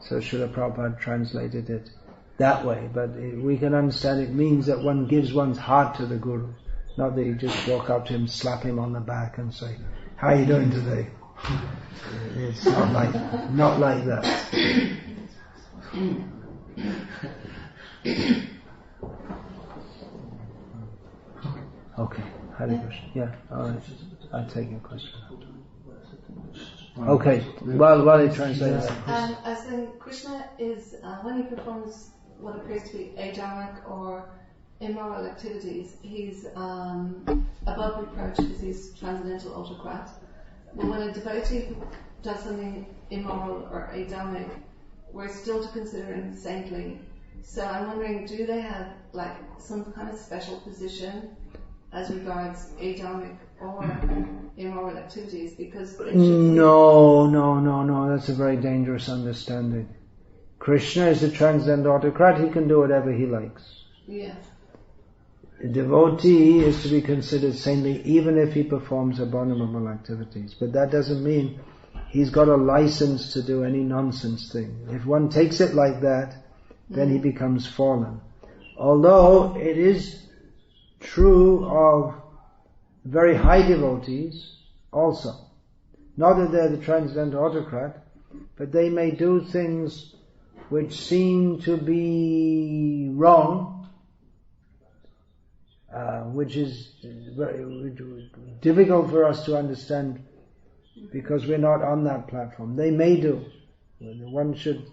So Srila Prabhupada translated it that way, but we can understand it means that one gives one's heart to the Guru, not that you just walk up to him, slap him on the back and say, "How are you doing today?" It's not like that. Okay, Hare Krishna. Yeah, alright. I'll take your question. Okay, while he translates. As in Krishna is, when he performs what appears to be adharmic or immoral activities, he's above reproach because he's transcendental autocrat. But when a devotee does something immoral or adharmic, we're still to consider him saintly. So I'm wondering, do they have like some kind of special position as regards adharmic or immoral activities? Because No, that's a very dangerous understanding. Krishna is the transcendental autocrat, he can do whatever he likes. Yes. A devotee is to be considered saintly even if he performs abominable activities. But that doesn't mean he's got a license to do any nonsense thing. If one takes it like that, then he becomes fallen. Although it is true of very high devotees also. Not that they're the transcendental autocrat, but they may do things which seem to be wrong, which is very difficult for us to understand because we're not on that platform. They may do. One should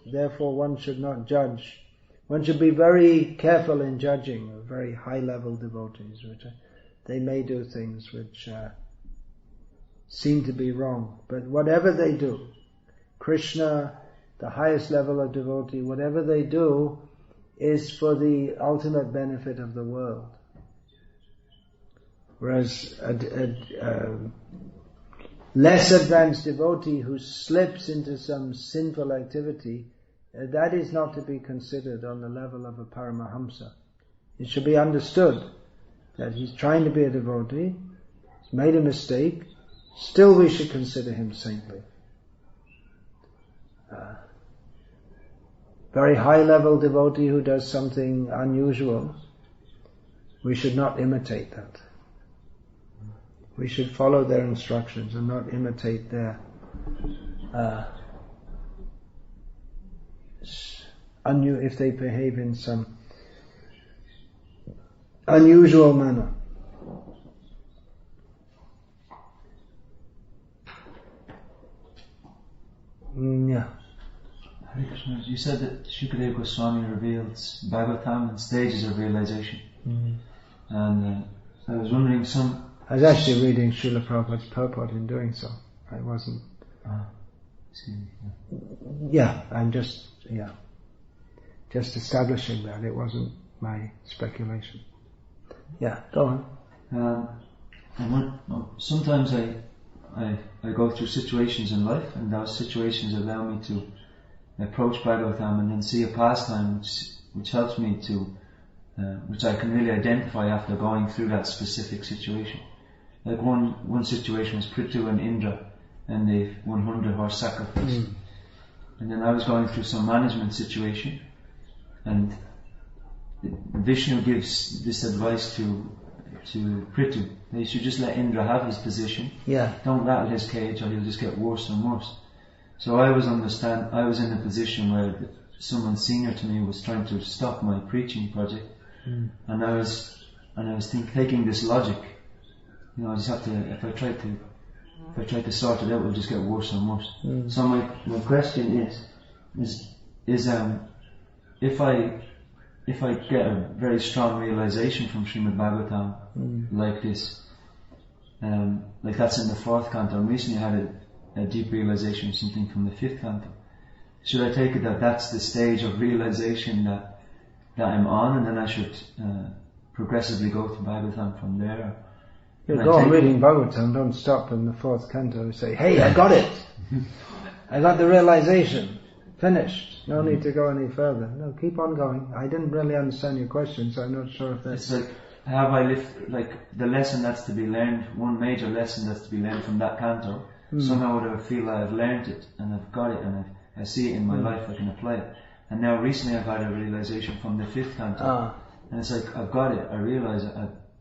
not judge. One should be very careful in judging very high level devotees, which they may do things which seem to be wrong. But whatever they do, Krishna, the highest level of devotee, whatever they do is for the ultimate benefit of the world. Whereas a less advanced devotee who slips into some sinful activity, that is not to be considered on the level of a Paramahamsa. It should be understood that he's trying to be a devotee, he's made a mistake, still we should consider him saintly. Very high level devotee who does something unusual, we should not imitate that. We should follow their instructions and not imitate their if they behave in some unusual manner. Yeah. Hare Krishna, you said that Shukadeva Goswami reveals Bhagavatam in stages of realization. And I was wondering I was actually reading Srila Prabhupada's purport in doing so. I wasn't... I'm just establishing that. It wasn't my speculation. Yeah, go on. Sometimes I go through situations in life, and those situations allow me to approach Bhagavatam and then see a pastime which helps me to, which I can really identify after going through that specific situation. Like one situation was Prithu and Indra and the 100 horse sacrifice. And then I was going through some management situation, and Vishnu gives this advice to Prithu. They should just let Indra have his position. Yeah. Don't rattle his cage or he'll just get worse and worse. So I was in a position where someone senior to me was trying to stop my preaching project. And I was taking this logic. I just have to, if I try to sort it out, it'll just get worse and worse. So my question is if I get a very strong realization from Srimad Bhagavatam like this, like that's in the 4th canto, and recently I had a deep realization of something from the 5th canto. Should I take it that that's the stage of realization that I'm on, and then I should progressively go to Bhagavatam from there? Go on reading Bhagavatam, don't stop in the 4th canto and say, hey, I got it! I got the realization. Finished. No need to go any further. No, keep on going. I didn't really understand your question, so I'm not sure if that's... It's like, have I lived, like, the lesson that's to be learned, one major lesson that's to be learned from that canto, somehow I feel I've learned it, and I've got it, and I see it in my life, I can apply it. And now recently I've had a realization from the 5th canto, and it's like, I've got it, I realize it,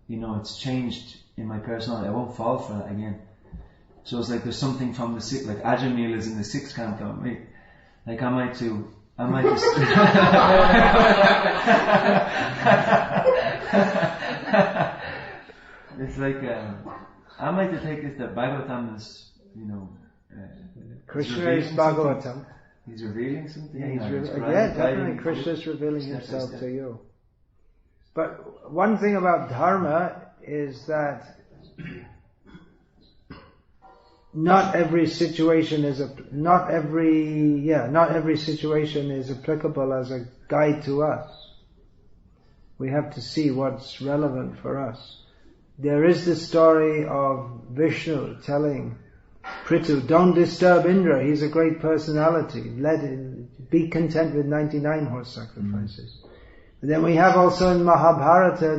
it's changed in my personality, I won't fall for that again. So it's like there's something from the 6th, like Ajamil is in the 6th canto, right? Like I might just it's like I might take this that Bhagavatam is, Krishna is Bhagavatam. He's revealing something. Yeah, definitely Krishna is revealing himself to you. But one thing about Dharma is that not every situation is applicable as a guide to us. We have to see what's relevant for us. There is the story of Vishnu telling Prithu, don't disturb Indra, he's a great personality, let him be content with 99 horse sacrifices. But then we have also in Mahabharata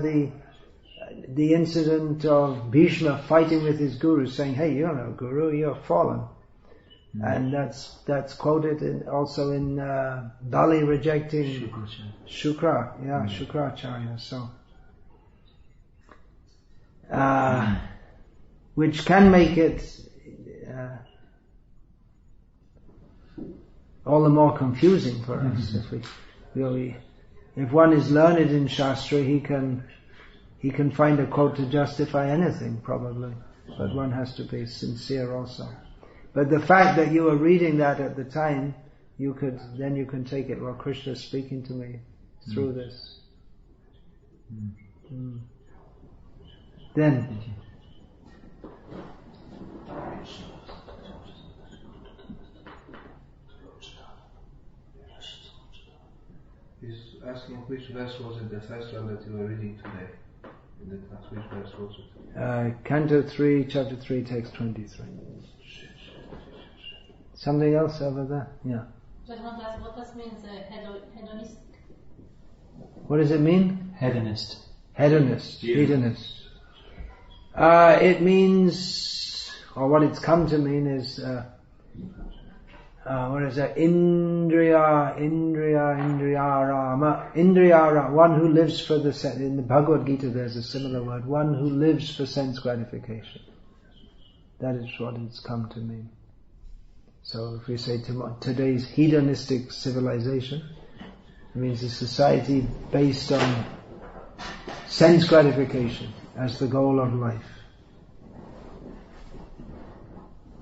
the incident of Bhishma fighting with his guru, saying, hey, you're no guru, you're fallen. And that's quoted also in Bali rejecting Shukracharya. So, which can make it all the more confusing for us. If one is learned in Shastra, he can find a quote to justify anything, probably. But one has to be sincere also. But the fact that you were reading that at the time, you can take it, well, Krishna is speaking to me through this. Then, he's asking which verse was it, the Sahasranama that you were reading today? Which verse was it? Canto 3, chapter 3, text 23. Something else over there? Yeah. Just want to ask, what does mean hedonist? What does it mean? Hedonist. Hedonist. It means, or what it's come to mean is, what is that? Indriyara, one who lives for the sense. In the Bhagavad Gita there's a similar word, one who lives for sense gratification. That is what it's come to mean. So if we say today's hedonistic civilization, it means a society based on sense gratification as the goal of life.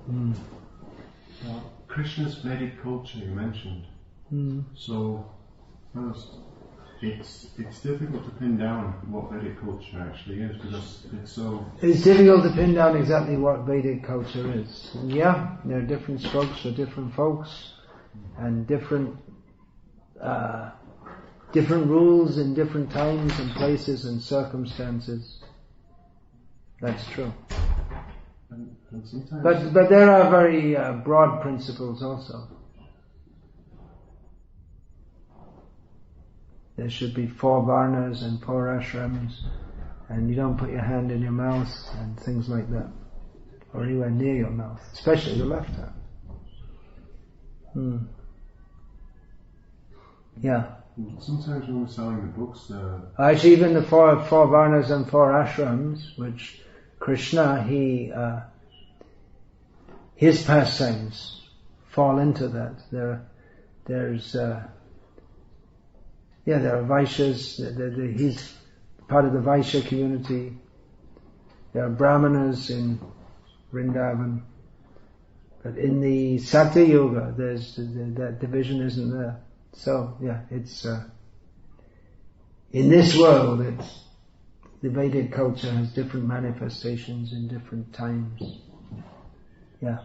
Now, Krishna's Vedic culture you mentioned. So, first, it's difficult to pin down what Vedic culture actually is because it's so... It's difficult to pin down exactly what Vedic culture is. And yeah, there are different strokes for different folks and different rules in different times and places and circumstances. That's true. And sometimes... But there are very broad principles also. There should be 4 varnas and 4 ashrams, and you don't put your hand in your mouth and things like that, or anywhere near your mouth, especially the left hand. Yeah. Sometimes when we're selling the books, actually, even the 4 varnas and 4 ashrams, which Krishna, his pastimes fall into that. There are Vaishyas, he's part of the Vaishya community. There are Brahmanas in Vrindavan. But in the Satya Yuga, that division isn't there. So, yeah, it's, in this world, the Vedic culture has different manifestations in different times. Yeah.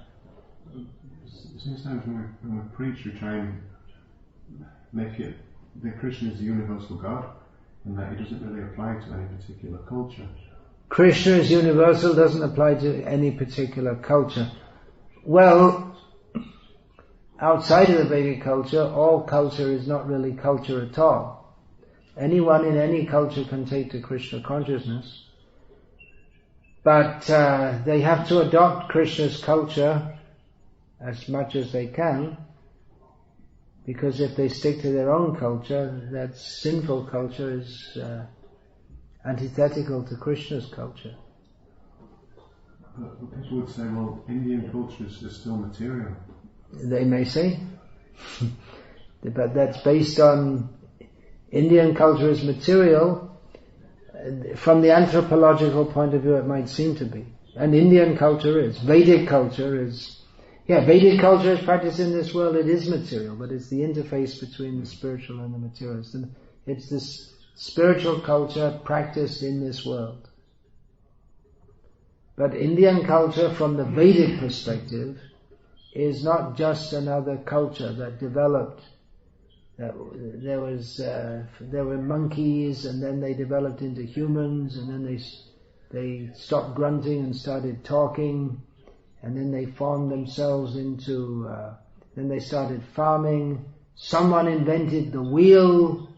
Sometimes when we preach, we try and make it that Krishna is the universal God, and that he doesn't really apply to any particular culture. Krishna is universal, doesn't apply to any particular culture. Well, outside of the Vedic culture, all culture is not really culture at all. Anyone in any culture can take to Krishna consciousness, but they have to adopt Krishna's culture as much as they can, because if they stick to their own culture, that sinful culture is antithetical to Krishna's culture. But people would say, well, Indian culture is still material. They may say. But that's based on Indian culture is material. From the anthropological point of view, it might seem to be. And Indian culture is. Vedic culture is. Yeah, Vedic culture is practiced in this world, it is material, but it's the interface between the spiritual and the material. It's this spiritual culture practiced in this world. But Indian culture, from the Vedic perspective, is not just another culture that developed. There were monkeys, and then they developed into humans, and then they stopped grunting and started talking. And then they formed themselves into, then they started farming. Someone invented the wheel,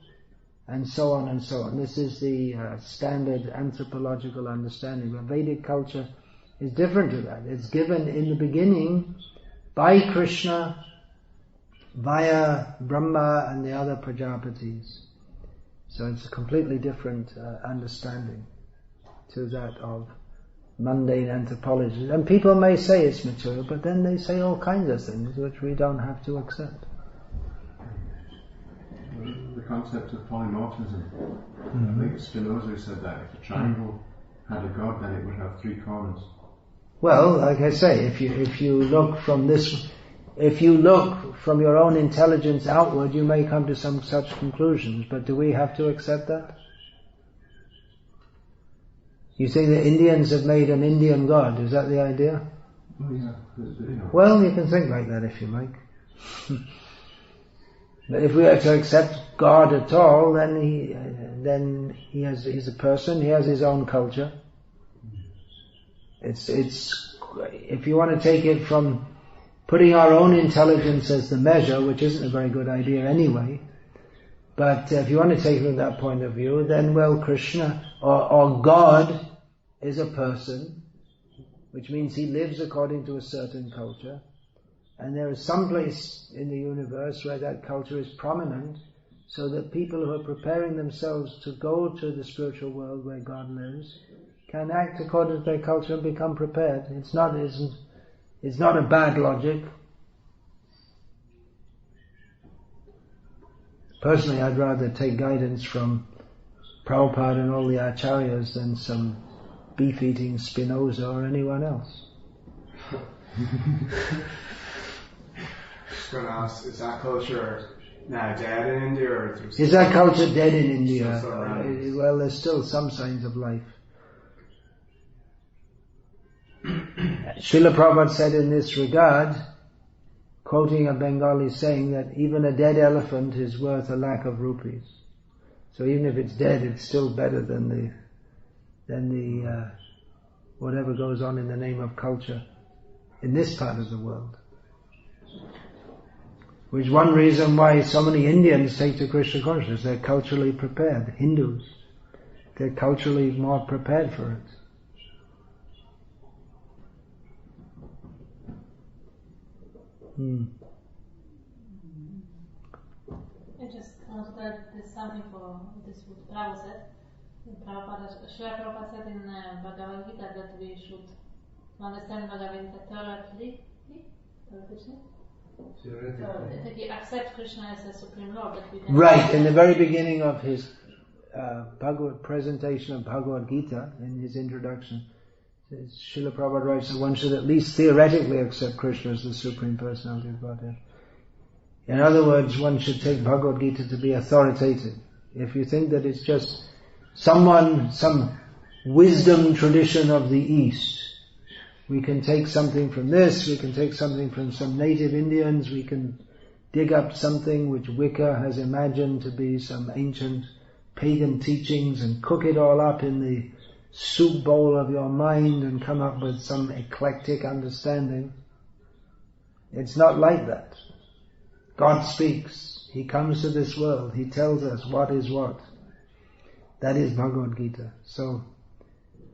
and so on and so on. This is the standard anthropological understanding. But Vedic culture is different to that. It's given in the beginning by Krishna via Brahma and the other Prajapatis. So it's a completely different understanding to that of mundane anthropology. And people may say it's material, but then they say all kinds of things which we don't have to accept. The concept of polymorphism. I think Spinoza said that if a triangle had a god, then it would have 3 corners. Well, like I say, if you look from your own intelligence outward, you may come to some such conclusions, but do we have to accept that? You think the Indians have made an Indian god, is that the idea? Oh yeah. Well, you can think like that if you like. But if we are to accept God at all, then he's a person, he has his own culture. It's if you want to take it from putting our own intelligence as the measure, which isn't a very good idea anyway, but if you want to take it from that point of view, then well, Krishna or God is a person, which means he lives according to a certain culture, and there is some place in the universe where that culture is prominent, so that people who are preparing themselves to go to the spiritual world where God lives can act according to their culture and become prepared. It's not a bad logic. Personally, I'd rather take guidance from Prabhupada and all the acharyas than some beef-eating Spinoza or anyone else. Just going to ask, is that culture now dead in India, or is that culture dead in India? Well, there's still some signs of life. Srila Prabhupada said in this regard, quoting a Bengali saying, that even a dead elephant is worth a lakh of rupees. So even if it's dead, it's still better than the whatever goes on in the name of culture in this part of the world. Which is one reason why so many Indians take to Krishna consciousness. They're culturally prepared. Hindus, they're culturally more prepared for it. I just want to add this something for this what Prabhupada said. Prabhupada said in Bhagavad Gita that we should understand Bhagavad Gita theoretically. That you accept Krishna as a supreme Lord. That we can Right, in the very beginning of his presentation of Bhagavad Gita, in his introduction, Srila Prabhupada writes that one should at least theoretically accept Krishna as the Supreme Personality of Godhead. In other words, one should take Bhagavad Gita to be authoritative. If you think that it's just some wisdom tradition of the East, we can take something from this, we can take something from some native Indians, we can dig up something which Wicca has imagined to be some ancient pagan teachings and cook it all up in the soup bowl of your mind and come up with some eclectic understanding. It's not like that. God speaks. He comes to this world. He tells us what is what. That is Bhagavad Gita. So,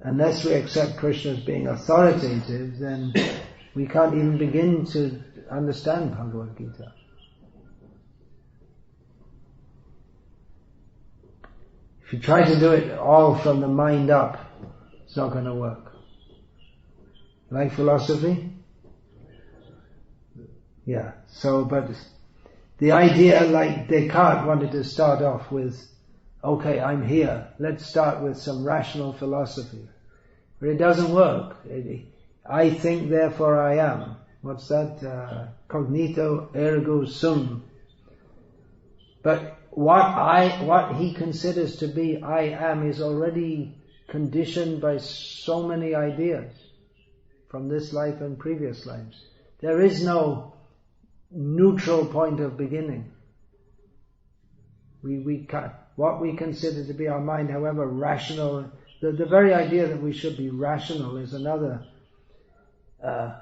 unless we accept Krishna as being authoritative, then we can't even begin to understand Bhagavad Gita. If you try to do it all from the mind up, it's not going to work. Like philosophy? Yeah. So, but the idea, like Descartes wanted to start off with, okay, I'm here, let's start with some rational philosophy. But it doesn't work. I think, therefore I am. What's that? Cognito ergo sum. But what he considers to be I am is already conditioned by so many ideas from this life and previous lives. There is no neutral point of beginning. We can't, what we consider to be our mind, however rational, the very idea that we should be rational is another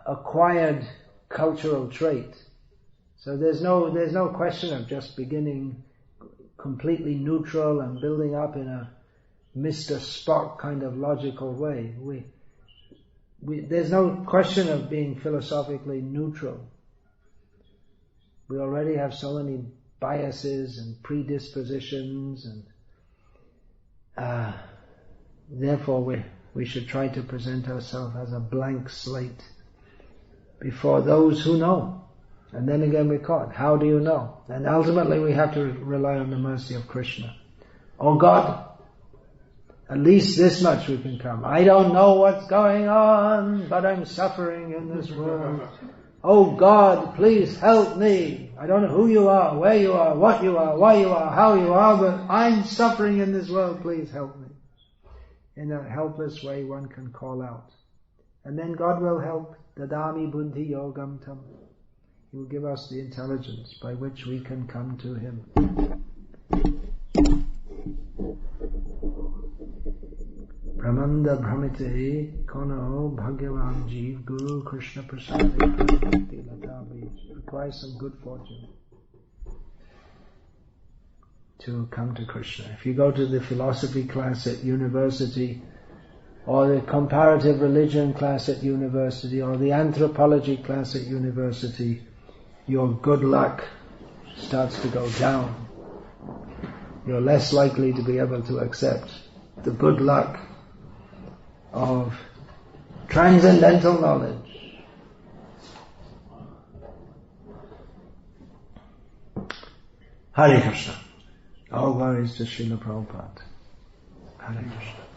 acquired cultural trait. So there's no question of just beginning completely neutral and building up in a Mr. Spock kind of logical way. There's no question of being philosophically neutral. We already have so many biases and predispositions, and therefore we should try to present ourselves as a blank slate before those who know. And then again we're caught. How do you know? And ultimately we have to rely on the mercy of Krishna. Oh God, at least this much we can come. I don't know what's going on, but I'm suffering in this world. Oh God, please help me. I don't know who you are, where you are, what you are, why you are, how you are, but I'm suffering in this world. Please help me. In a helpless way one can call out. And then God will help. Dadami buddhi yogam tam. He will give us the intelligence by which we can come to Him. Brahmanda Brahmite Kono Bhagavan Jeev Guru Krishna Prasad Bhakti Latavi. Requires some good fortune to come to Krishna. If you go to the philosophy class at university, or the comparative religion class at university, or the anthropology class at university, your good luck starts to go down. You're less likely to be able to accept the good luck of transcendental knowledge. Hare Krishna. All glories to Srila Prabhupada. Hare Krishna.